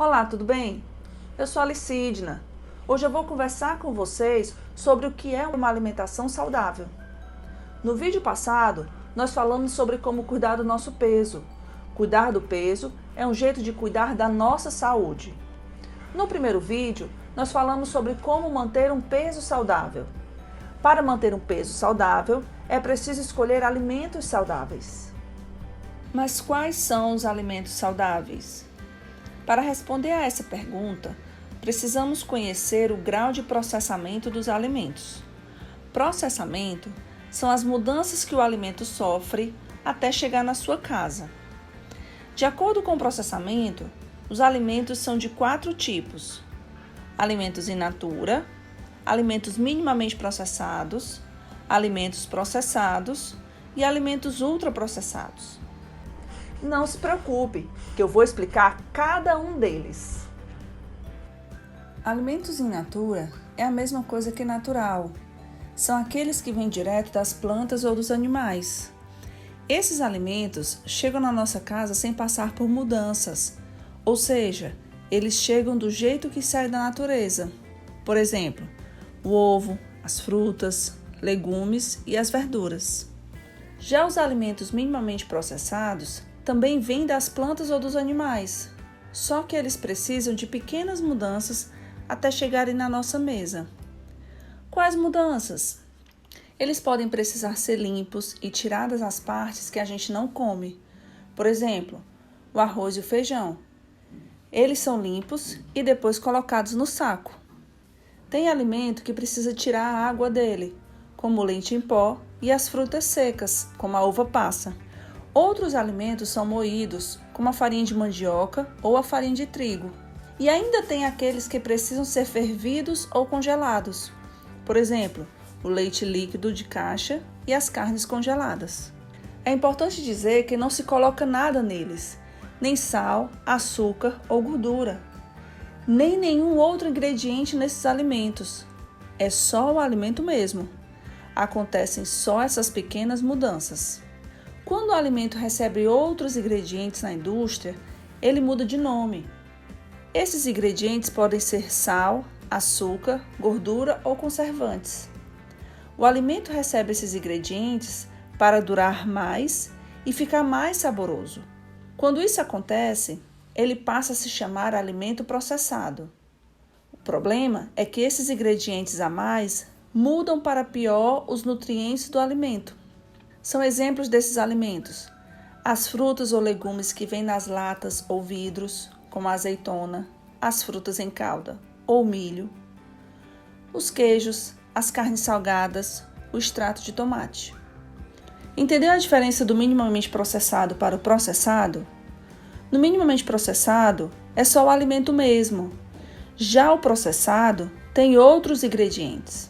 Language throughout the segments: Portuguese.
Olá, tudo bem? Eu sou a Alicídna. Hoje eu vou conversar com vocês sobre o que é uma alimentação saudável. No vídeo passado, nós falamos sobre como cuidar do nosso peso. Cuidar do peso é um jeito de cuidar da nossa saúde. No primeiro vídeo, nós falamos sobre como manter um peso saudável. Para manter um peso saudável, é preciso escolher alimentos saudáveis. Mas quais são os alimentos saudáveis? Para responder a essa pergunta, precisamos conhecer o grau de processamento dos alimentos. Processamento são as mudanças que o alimento sofre até chegar na sua casa. De acordo com o processamento, os alimentos são de 4 tipos: alimentos in natura, alimentos minimamente processados, alimentos processados e alimentos ultraprocessados. Não se preocupe, que eu vou explicar cada um deles. Alimentos in natura é a mesma coisa que natural. São aqueles que vêm direto das plantas ou dos animais. Esses alimentos chegam na nossa casa sem passar por mudanças, ou seja, eles chegam do jeito que sai da natureza. Por exemplo, o ovo, as frutas, legumes e as verduras. Já os alimentos minimamente processados também vêm das plantas ou dos animais, só que eles precisam de pequenas mudanças até chegarem na nossa mesa. Quais mudanças? Eles podem precisar ser limpos e tiradas as partes que a gente não come. Por exemplo, o arroz e o feijão. Eles são limpos e depois colocados no saco. Tem alimento que precisa tirar a água dele, como o leite em pó e as frutas secas, como a uva passa. Outros alimentos são moídos, como a farinha de mandioca ou a farinha de trigo. E ainda tem aqueles que precisam ser fervidos ou congelados. Por exemplo, o leite líquido de caixa e as carnes congeladas. É importante dizer que não se coloca nada neles, nem sal, açúcar ou gordura, nem nenhum outro ingrediente nesses alimentos. É só o alimento mesmo. Acontecem só essas pequenas mudanças. Quando o alimento recebe outros ingredientes na indústria, ele muda de nome. Esses ingredientes podem ser sal, açúcar, gordura ou conservantes. O alimento recebe esses ingredientes para durar mais e ficar mais saboroso. Quando isso acontece, ele passa a se chamar alimento processado. O problema é que esses ingredientes a mais mudam para pior os nutrientes do alimento. São exemplos desses alimentos: as frutas ou legumes que vêm nas latas ou vidros, como a azeitona, as frutas em calda ou milho, os queijos, as carnes salgadas, o extrato de tomate. Entendeu a diferença do minimamente processado para o processado? No minimamente processado é só o alimento mesmo. Já o processado tem outros ingredientes.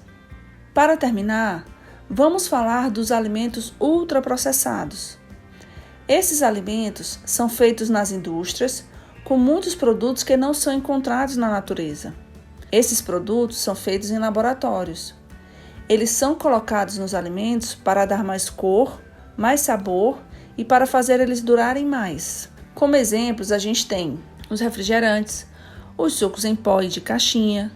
Para terminar, vamos falar dos alimentos ultraprocessados. Esses alimentos são feitos nas indústrias com muitos produtos que não são encontrados na natureza. Esses produtos são feitos em laboratórios. Eles são colocados nos alimentos para dar mais cor, mais sabor e para fazer eles durarem mais. Como exemplos, a gente tem os refrigerantes, os sucos em pó e de caixinha,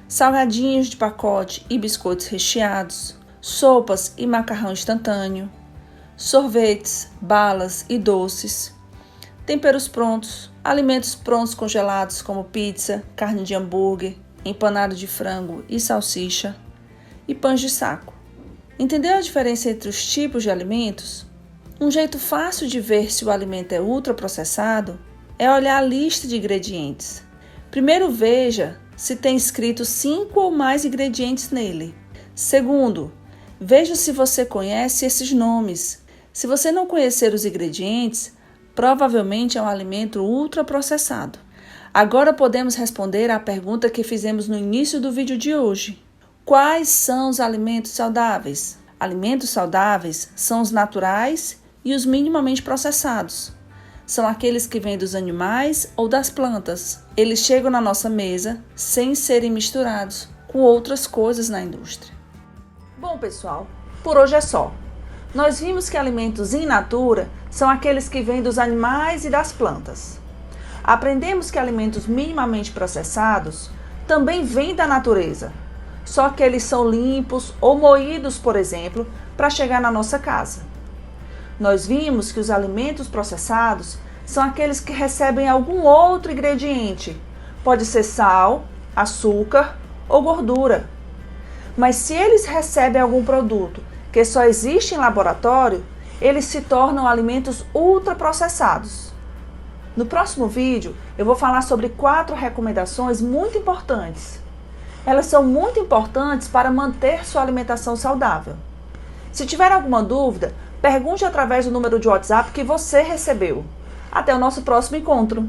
salgadinhos de pacote e biscoitos recheados, sopas e macarrão instantâneo, sorvetes, balas e doces, temperos prontos, alimentos prontos congelados como pizza, carne de hambúrguer, empanado de frango e salsicha, e pães de saco. Entendeu a diferença entre os tipos de alimentos? Um jeito fácil de ver se o alimento é ultraprocessado é olhar a lista de ingredientes. Primeiro, veja se tem escrito 5 ou mais ingredientes nele. Segundo, veja se você conhece esses nomes. Se você não conhecer os ingredientes, provavelmente é um alimento ultraprocessado. Agora podemos responder à pergunta que fizemos no início do vídeo de hoje. Quais são os alimentos saudáveis? Alimentos saudáveis são os naturais e os minimamente processados. São aqueles que vêm dos animais ou das plantas. Eles chegam na nossa mesa sem serem misturados com outras coisas na indústria. Bom, pessoal, por hoje é só. Nós vimos que alimentos in natura são aqueles que vêm dos animais e das plantas. Aprendemos que alimentos minimamente processados também vêm da natureza, só que eles são limpos ou moídos, por exemplo, para chegar na nossa casa. Nós vimos que os alimentos processados são aqueles que recebem algum outro ingrediente, pode ser sal, açúcar ou gordura. Mas se eles recebem algum produto que só existe em laboratório, eles se tornam alimentos ultraprocessados. No próximo vídeo, eu vou falar sobre 4 recomendações muito importantes. Elas são muito importantes para manter sua alimentação saudável. Se tiver alguma dúvida, pergunte através do número de WhatsApp que você recebeu. Até o nosso próximo encontro!